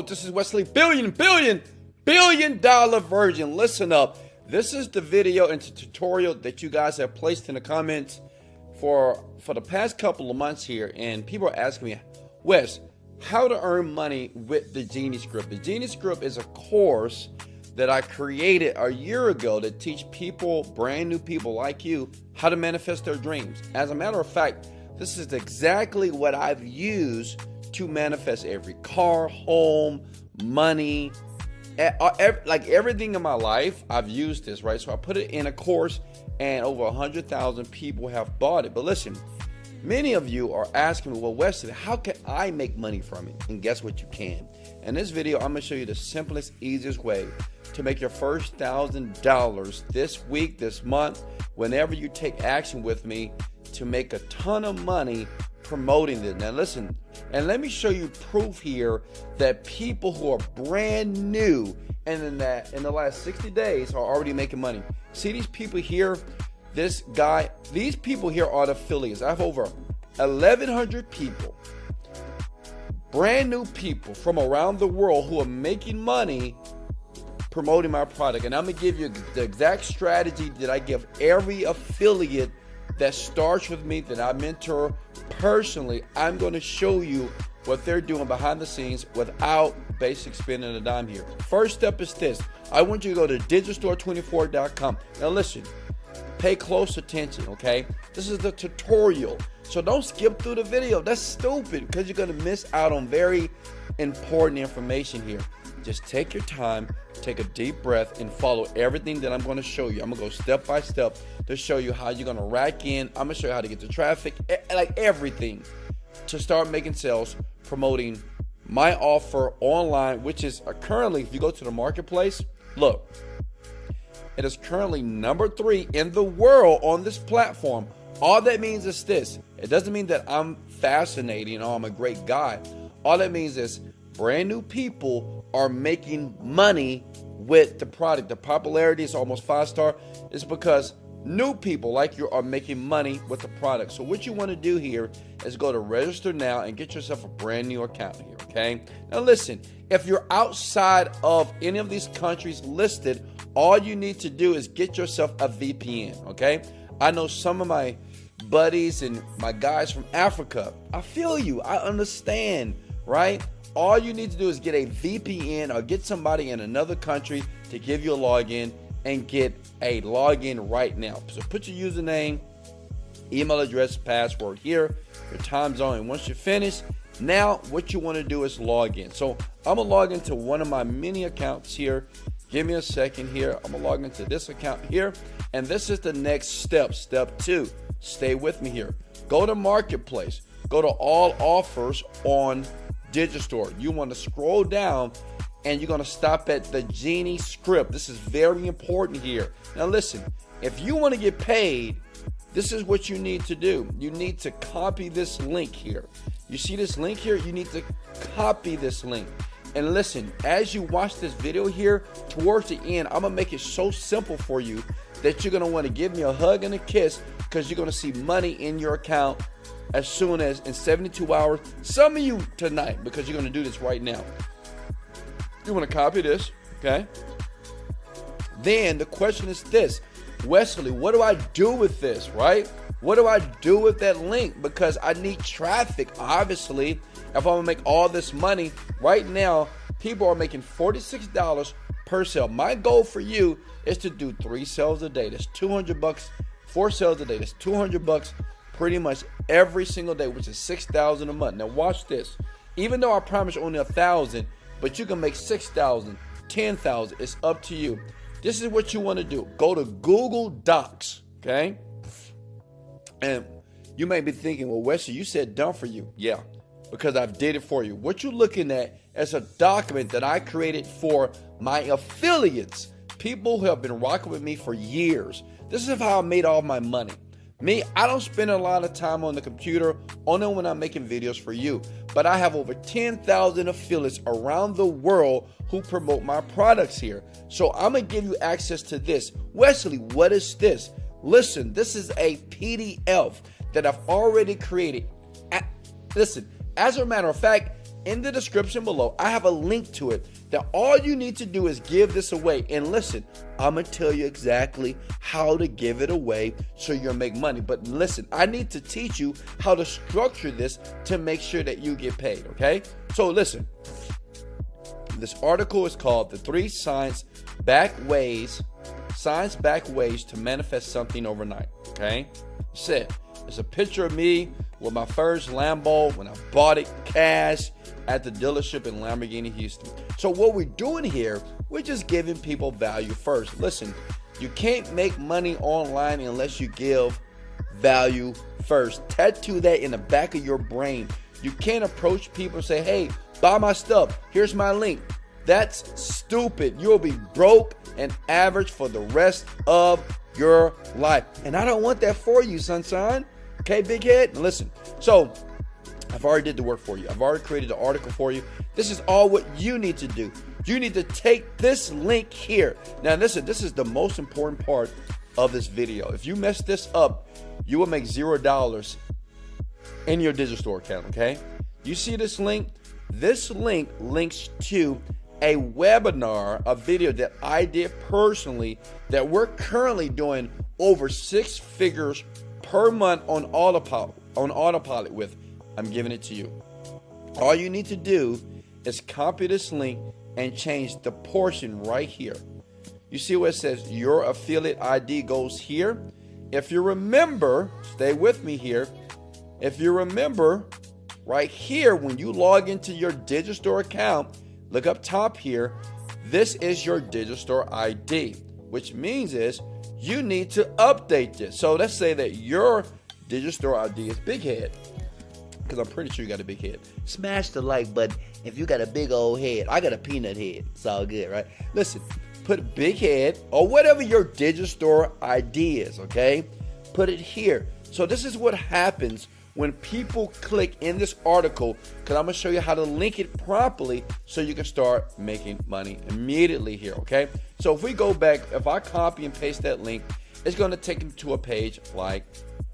This is Wesley billion dollar virgin. Listen up. This is the video and tutorial that you guys have placed in the comments for the past couple of months here, and people are asking me, Wes, how to earn money with the Genie script. The Genie script is a course that I created a year ago to teach people, brand new people like you, how to manifest their dreams. As a matter of fact, this is exactly what I've used to manifest every car, home, money, like everything in my life. I've used this, right? So I put it in a course, and over 100,000 people have bought it. But listen, many of you are asking me, well, Wesley, how can I make money from it? And guess what? You can. In this video, I'm going to show you the simplest, easiest way to make your first $1,000 this week, this month, whenever you take action with me, to make a ton of money promoting this. Now listen, and let me show you proof here that people who are brand new and in the last 60 days are already making money. See these people here, these people here are the affiliates. I have over 1,100 people, brand new people from around the world who are making money promoting my product. And I'm gonna give you the exact strategy that I give every affiliate that starts with me, that I mentor personally. I'm going to show you what they're doing behind the scenes without basic spending a dime here. First step is this. I want you to go to digitalstore24.com. Now listen, pay close attention, okay? This is the tutorial. So don't skip through the video. That's stupid, because you're going to miss out on very important information here. Just take your time, take a deep breath, and follow everything that I'm going to show you. I'm going to go step by step to show you how you're going to rack in. I'm going to show you how to get the traffic, like everything, to start making sales, promoting my offer online, which is currently, if you go to the marketplace, look, it is currently number 3 in the world on this platform. All that means is this. It doesn't mean that I'm fascinating or I'm a great guy. All that means is brand new people are making money with the product. The popularity is almost 5-star. It's because new people like you are making money with the product. So what you want to do here is go to register now and get yourself a brand new account here, okay? Now listen, if you're outside of any of these countries listed, all you need to do is get yourself a VPN, okay? I know some of my buddies and my guys from Africa. I feel you. I understand, right? All you need to do is get a VPN or get somebody in another country to give you a login, and get a login right now. So put your username, email address, password here, your time zone, and once you're finished, now what you want to do is log in. So I'm going to log into one of my many accounts here. Give me a second here. I'm going to log into this account here, and this is the next step. Step 2. Stay with me here. Go to Marketplace. Go to All Offers on Digistore. You want to scroll down, and you're going to stop at the Genie script. This is very important here. Now listen, if you want to get paid, this is what you need to do. You need to copy this link here. You see this link here? You need to copy this link. And listen, as you watch this video here, towards the end, I'm going to make it so simple for you that you're going to want to give me a hug and a kiss, because you're going to see money in your account as soon as in 72 hours. Some of you tonight, because you're going to do this right now. You want to copy this, okay? Then the question is this, Wesley, what do I do with this, right? What do I do with that link? Because I need traffic, obviously, if I'm going to make all this money. Right now, people are making $46 per sale. My goal for you is to do 3 sales a day. That's $200. 4 sales a day. That's $200 pretty much every single day, which is $6,000 a month. Now watch this. Even though I promise only 1,000, but you can make 6,000, 10,000. It's up to you. This is what you want to do. Go to Google Docs, okay? And you may be thinking, well, Wesley, you said done for you. Yeah, because I've did it for you. What you're looking at is a document that I created for my affiliates, people who have been rocking with me for years. This is how I made all my money. Me, I don't spend a lot of time on the computer, only when I'm making videos for you. But I have over 10,000 affiliates around the world who promote my products here. So I'm going to give you access to this. Wesley, what is this? Listen, this is a PDF that I've already created. Listen, as a matter of fact, in the description below, I have a link to it that all you need to do is give this away. And listen, I'm going to tell you exactly how to give it away so you'll make money. But listen, I need to teach you how to structure this to make sure that you get paid, okay? So listen, this article is called The 3 Science-Backed Ways to Manifest Something Overnight, okay? That's it. It's a picture of me with my first Lambo when I bought it cash at the dealership in Lamborghini, Houston. So what we're doing here, we're just giving people value first. Listen, you can't make money online unless you give value first. Tattoo that in the back of your brain. You can't approach people and say, hey, buy my stuff. Here's my link. That's stupid. You'll be broke and average for the rest of your life. And I don't want that for you, sunshine. Okay, big head? Now listen. So I've already did the work for you. I've already created an article for you. This is all what you need to do. You need to take this link here. Now listen, this is the most important part of this video. If you mess this up, you will make $0 in your digital store account, okay? You see this link? This link links to a webinar, a video that I did personally that we're currently doing over 6 figures per month on autopilot with. I'm giving it to you. All you need to do is copy this link and change the portion right here. You see where it says your affiliate ID goes here? If you remember, stay with me here. If you remember, right here, when you log into your digital store account, look up top here. This is your digital store ID, which means is you need to update this. So let's say that your digital store ID is big head, because I'm pretty sure you got a big head. Smash the like button if you got a big old head. I got a peanut head. It's all good, right? Listen, put big head or whatever your digital store ID is, okay? Put it here. So this is what happens when people click in this article, because I'm going to show you how to link it properly so you can start making money immediately here, okay? So if we go back, if I copy and paste that link, it's going to take them to a page like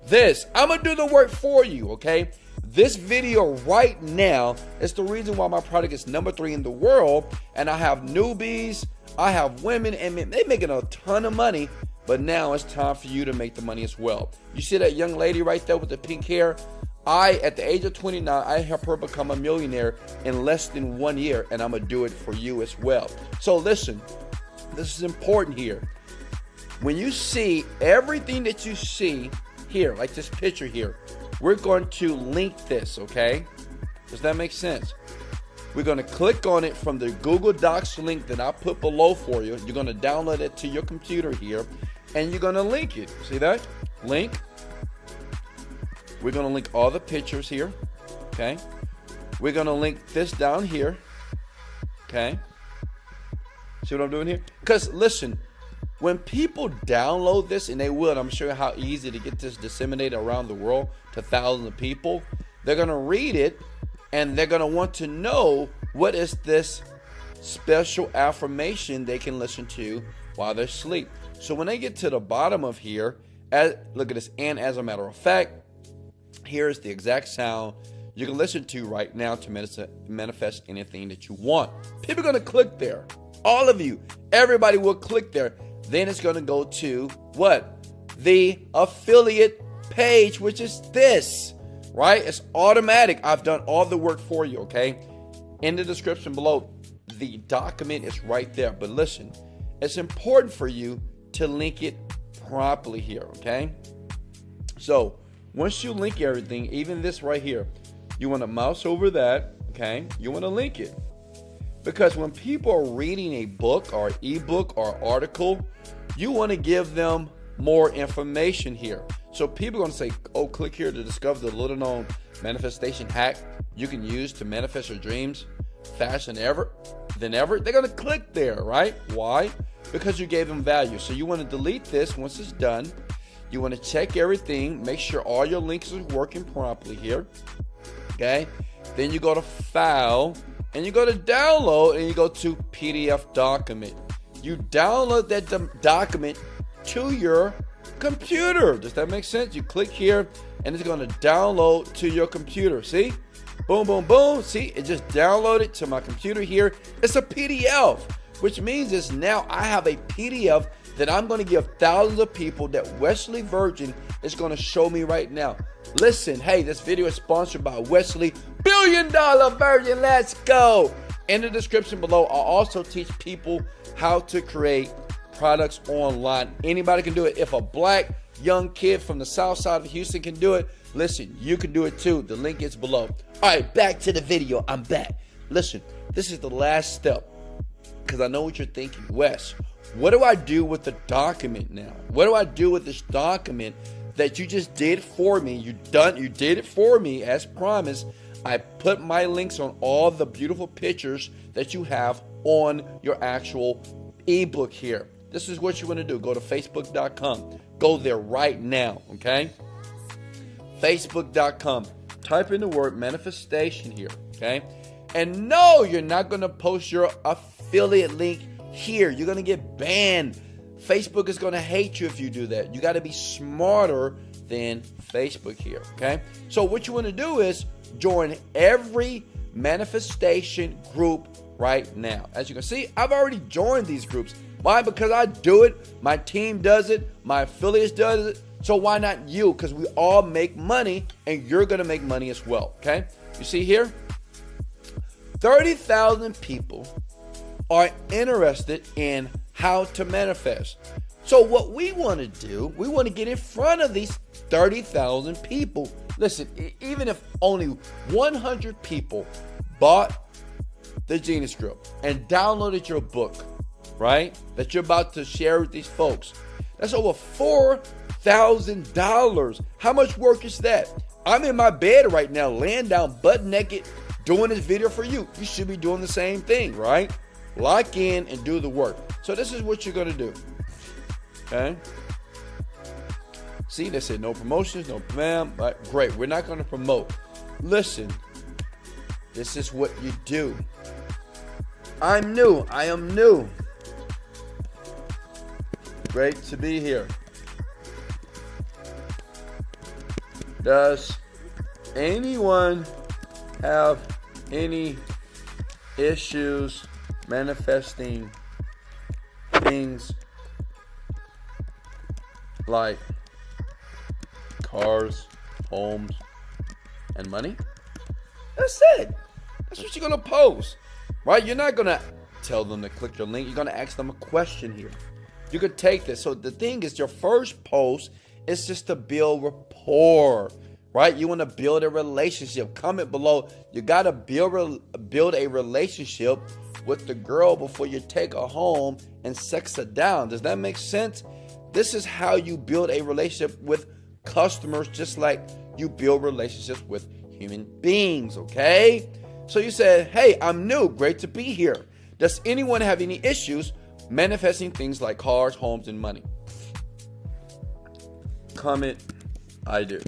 this. I'm going to do the work for you, okay? This video right now is the reason why my product is number 3 in the world, and I have newbies, I have women, and they're making a ton of money. But now it's time for you to make the money as well. You see that young lady right there with the pink hair? At the age of 29, I helped her become a millionaire in less than 1 year, and I'm going to do it for you as well. So listen, this is important here. When you see everything that you see here, like this picture here, we're going to link this, okay? Does that make sense? We're going to click on it from the Google Docs link that I put below for you. You're going to download it to your computer here, and you're going to link it. See that? Link. We're going to link all the pictures here, okay? We're going to link this down here, okay? See what I'm doing here? Because listen, when people download this, and they will, and I'm sure you how easy to get this disseminated around the world to thousands of people, they're going to read it, and they're going to want to know what is this special affirmation they can listen to while they're asleep. So when they get to the bottom of here, look at this, and as a matter of fact, here's the exact sound you can listen to right now to manifest anything that you want. People are going to click there. All of you, everybody will click there. Then it's going to go to what? The affiliate page, which is this. Right? It's automatic. I've done all the work for you, okay? In the description below, the document is right there. But listen, it's important for you to link it properly here, okay? So once you link everything, even this right here, you want to mouse over that, okay? You want to link it. Because when people are reading a book or ebook or article, you want to give them more information here. So people are going to say, oh, click here to discover the little known manifestation hack you can use to manifest your dreams faster than ever. They're going to click there, right? Why? Because you gave them value. So you want to delete this once it's done. You want to check everything, make sure all your links are working properly here. Okay? Then you go to File, and you go to Download, and you go to PDF document. You download that document to your computer. Does that make sense? You click here, and it's going to download to your computer. See? Boom, boom, boom. See, it just downloaded to my computer here. It's a PDF, which means is now I have a PDF that I'm going to give thousands of people that Wesley Virgin is going to show me right now. Listen, hey, this video is sponsored by Wesley $1 billion Virgin. Let's go. In the description below, I'll also teach people how to create products online. Anybody can do it. If a black young kid from the south side of Houston can do it, listen, you can do it too. The link is below. All right, back to the video. I'm back. Listen, this is the last step because I know what you're thinking. Wes, what do I do with the document now? What do I do with this document that you just did for me? You did it for me as promised. I put my links on all the beautiful pictures that you have on your actual ebook here. This is what you want to do. Go to facebook.com. Go there right now, okay? Facebook.com. Type in the word manifestation here, okay? And no, you're not going to post your affiliate link here. You're going to get banned. Facebook is going to hate you if you do that. You got to be smarter than Facebook here, okay? So what you want to do is join every manifestation group right now. As you can see, I've already joined these groups. Why? Because I do it. My team does it. My affiliates does it. So why not you? Because we all make money and you're going to make money as well. Okay. You see here, 30,000 people are interested in how to manifest. So what we want to do, we want to get in front of these 30,000 people. Listen, even if only 100 people bought the Genie script and downloaded your book, right, that you're about to share with these folks, that's over $4,000. How much work is that? I'm in my bed right now, laying down butt naked, doing this video for you. You should be doing the same thing, right? Lock in and do the work. So this is what you're going to do. Okay. See, they said no promotions, no ma'am. Right, great. We're not going to promote. Listen, this is what you do. I'm new. I am new. Great to be here. Does anyone have any issues manifesting things like cars, homes, and money? That's it. That's what you're going to post, right? You're not going to tell them to click your link. You're going to ask them a question here. You could take this. So the thing is, your first post is just to build rapport, right? You want to build a relationship. Comment below. You got to build a relationship with the girl before you take her home and sex her down. Does that make sense? This is how you build a relationship with customers, just like you build relationships with human beings, okay? So you said, hey, I'm new. Great to be here. Does anyone have any issues manifesting things like cars, homes, and money? Comment, I do.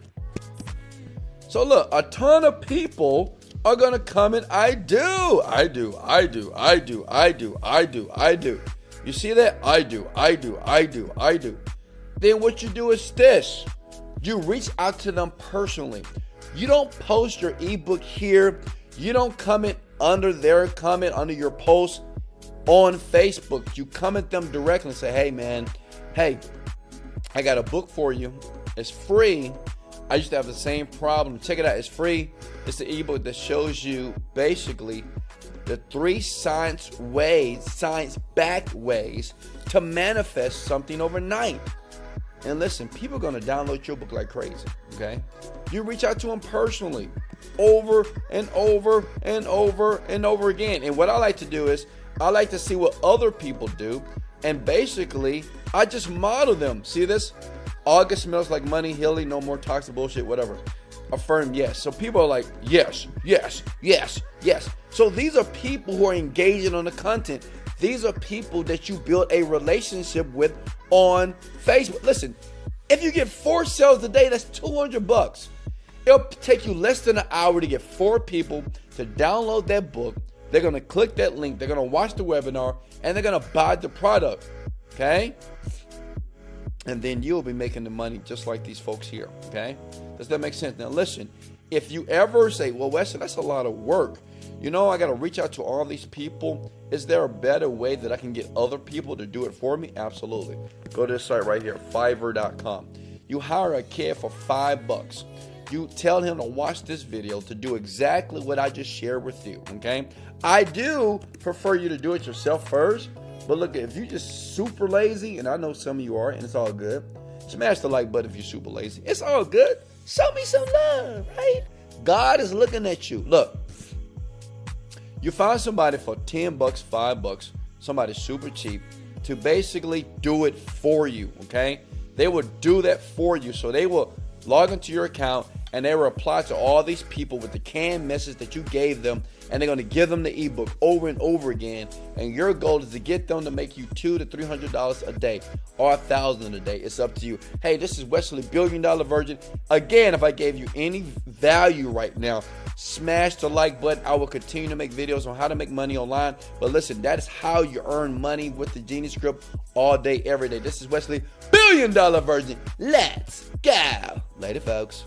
So look, a ton of people are going to comment, I do. I do, I do, I do, I do, I do, I do. You see that? I do, I do, I do, I do. Then what you do is this. You reach out to them personally. You don't post your ebook here. You don't comment under their comment, under your post on Facebook. You comment them directly and say, hey man, hey, I got a book for you. It's free. I used to have the same problem. Check it out. It's free. It's the ebook that shows you basically the 3 science-backed ways to manifest something overnight. And listen, people are going to download your book like crazy, okay? You reach out to them personally over and over and over and over again. And what I like to do is I like to see what other people do. And basically, I just model them. See this? August smells like money, Hilly, no more toxic bullshit, whatever. Affirm yes. So people are like, yes, yes, yes, yes. So these are people who are engaging on the content. These are people that you build a relationship with on Facebook. Listen, if you get 4 sales a day, that's $200. It'll take you less than an hour to get 4 people to download that book. They're going to click that link. They're going to watch the webinar and they're going to buy the product. Okay? And then you'll be making the money just like these folks here. Okay? Does that make sense? Now listen, if you ever say, well, Wesley, that's a lot of work. You know, I got to reach out to all these people. Is there a better way that I can get other people to do it for me? Absolutely. Go to this site right here, Fiverr.com. You hire a kid for $5. You tell him to watch this video to do exactly what I just shared with you, okay? I do prefer you to do it yourself first, but look, if you're just super lazy, and I know some of you are, and it's all good, smash the like button if you're super lazy. It's all good. Show me some love, right? God is looking at you. Look, you find somebody for $10, $5, somebody super cheap, to basically do it for you, okay? They will do that for you. So they will log into your account and they will reply to all these people with the canned message that you gave them, and they're going to give them the ebook over and over again. And your goal is to get them to make you $200 to $300 a day or $1,000 a day. It's up to you. Hey, this is Wesley, $1 billion Virgin. Again, if I gave you any value right now, smash the like button. I will continue to make videos on how to make money online. But listen, that is how you earn money with the Genie script all day, every day. This is Wesley, $1 billion Virgin. Let's go. Later, folks.